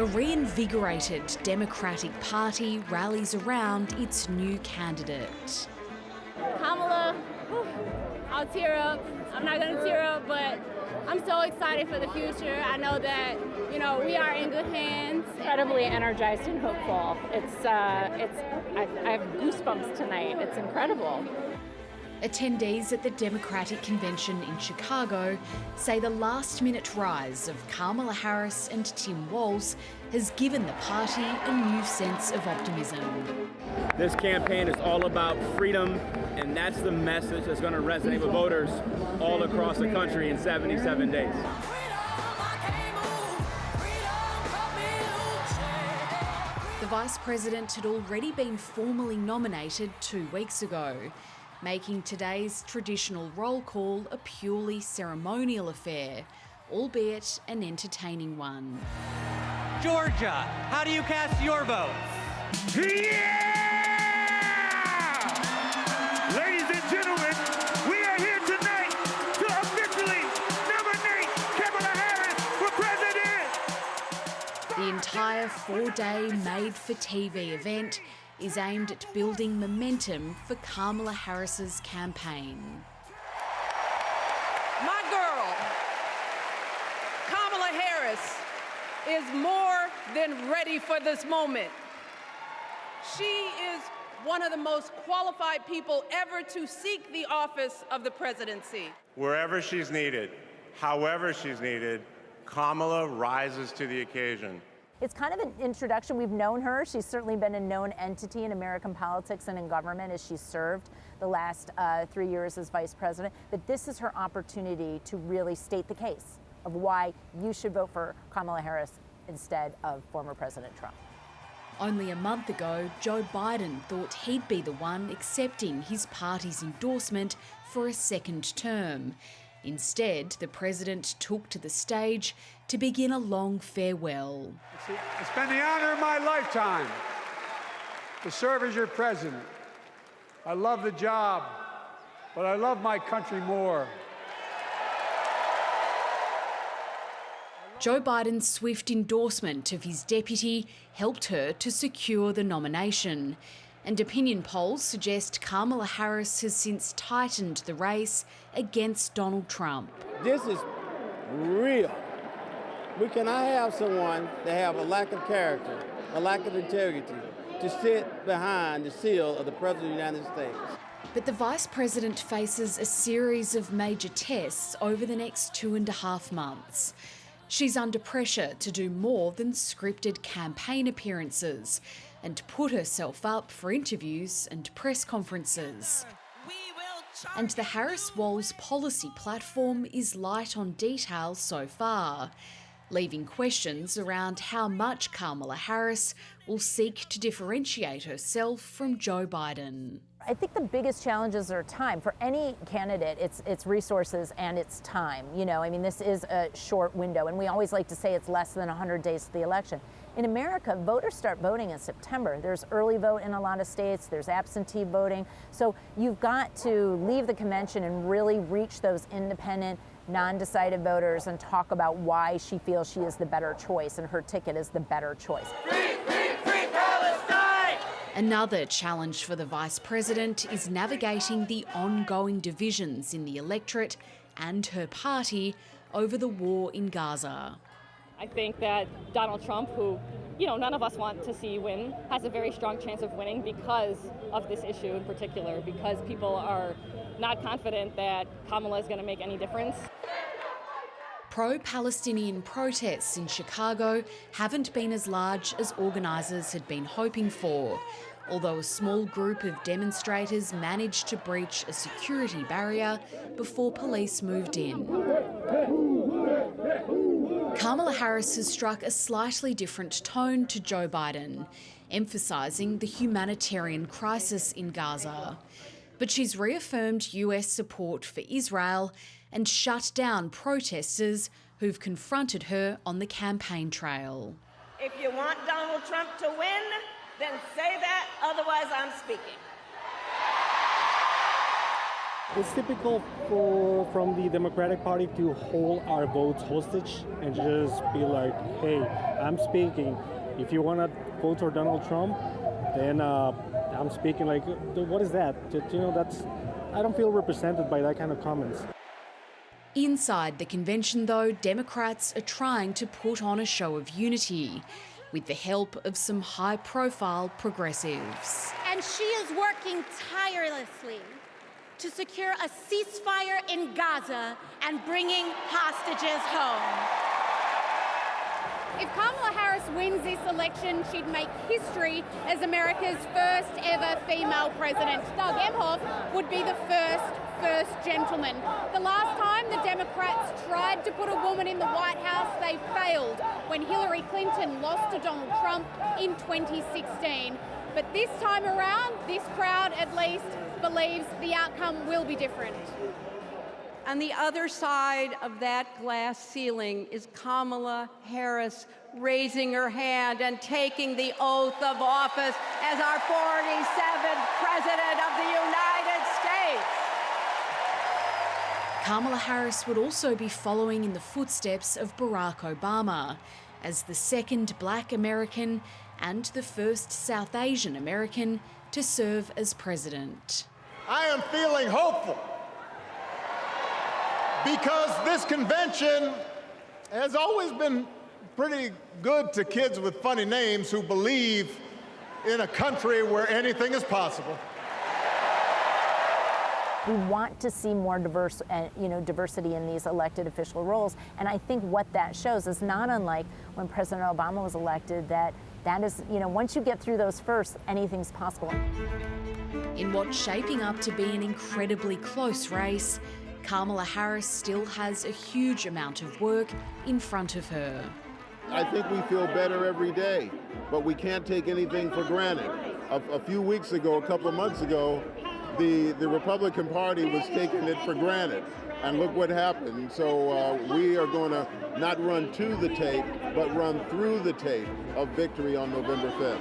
A reinvigorated Democratic Party rallies around its new candidate. Kamala, I'll tear up. I'm not going to tear up, but I'm so excited for the future. I know that, we are in good hands. Incredibly energized and hopeful. I have goosebumps tonight. It's incredible. Attendees at the Democratic Convention in Chicago say the last-minute rise of Kamala Harris and Tim Walz has given the party a new sense of optimism. This campaign is all about freedom, and that's the message that's going to resonate with voters all across the country in 77 days. The Vice President had already been formally nominated 2 weeks ago, making today's traditional roll call a purely ceremonial affair, albeit an entertaining one. Georgia, how do you cast your vote? Yeah! Ladies and gentlemen, we are here tonight to officially nominate Kamala Harris for president! The entire 4-day made-for-TV event is aimed at building momentum for Kamala Harris's campaign. My girl, Kamala Harris, is more than ready for this moment. She is one of the most qualified people ever to seek the office of the presidency. Wherever she's needed, however she's needed, Kamala rises to the occasion. It's kind of an introduction. We've known her. She's certainly been a known entity in American politics and in government as she's served the last 3 years as vice president. But this is her opportunity to really state the case of why you should vote for Kamala Harris instead of former President Trump. Only a month ago, Joe Biden thought he'd be the one accepting his party's endorsement for a second term. Instead, the president took to the stage to begin a long farewell. It's been the honor of my lifetime to serve as your president. I love the job, but I love my country more. Joe Biden's swift endorsement of his deputy helped her to secure the nomination. And opinion polls suggest Kamala Harris has since tightened the race against Donald Trump. This is real. We cannot have someone that have a lack of character, a lack of integrity, to sit behind the seal of the President of the United States. But the Vice President faces a series of major tests over the next 2.5 months. She's under pressure to do more than scripted campaign appearances and put herself up for interviews and press conferences. And the Harris-Walz policy platform is light on details so far, leaving questions around how much Kamala Harris will seek to differentiate herself from Joe Biden. I think the biggest challenges are time. For any candidate, it's resources and it's time. This is a short window, and we always like to say it's less than 100 days to the election. In America, voters start voting in September. There's early vote in a lot of states, there's absentee voting. So you've got to leave the convention and really reach those independent, non-decided voters and talk about why she feels she is the better choice and her ticket is the better choice. Free, free, free Palestine! Another challenge for the Vice President is navigating the ongoing divisions in the electorate and her party over the war in Gaza. I think that Donald Trump, who, none of us want to see win, has a very strong chance of winning because of this issue in particular, because people are not confident that Kamala is going to make any difference. Pro-Palestinian protests in Chicago haven't been as large as organisers had been hoping for, although a small group of demonstrators managed to breach a security barrier before police moved in. Kamala Harris has struck a slightly different tone to Joe Biden, emphasising the humanitarian crisis in Gaza. But she's reaffirmed US support for Israel and shut down protesters who've confronted her on the campaign trail. If you want Donald Trump to win, then say that, otherwise I'm speaking. It's typical from the Democratic Party to hold our votes hostage and just be like, hey, I'm speaking. If you want to vote for Donald Trump, then I'm speaking. Like, what is that? I don't feel represented by that kind of comments. Inside the convention, though, Democrats are trying to put on a show of unity with the help of some high-profile progressives. And she is working tirelessly to secure a ceasefire in Gaza and bringing hostages home. If Kamala Harris wins this election, she'd make history as America's first ever female president. Doug Emhoff would be the first gentleman. The last time the Democrats tried to put a woman in the White House, they failed when Hillary Clinton lost to Donald Trump in 2016. But this time around, this crowd at least believes the outcome will be different. On the other side of that glass ceiling is Kamala Harris raising her hand and taking the oath of office as our 47th President of the United States. Kamala Harris would also be following in the footsteps of Barack Obama as the second Black American and the first South Asian American to serve as president. I am feeling hopeful because this convention has always been pretty good to kids with funny names who believe in a country where anything is possible. We want to see more diversity in these elected official roles, and I think what that shows is not unlike when President Obama was elected, that is, once you get through those first, anything's possible. In what's shaping up to be an incredibly close race, Kamala Harris still has a huge amount of work in front of her. I think we feel better every day, but we can't take anything for granted. A few weeks ago, a couple of months ago, the Republican Party was taking it for granted. And look what happened. So we are going to not run to the tape, but run through the tape of victory on November 5th.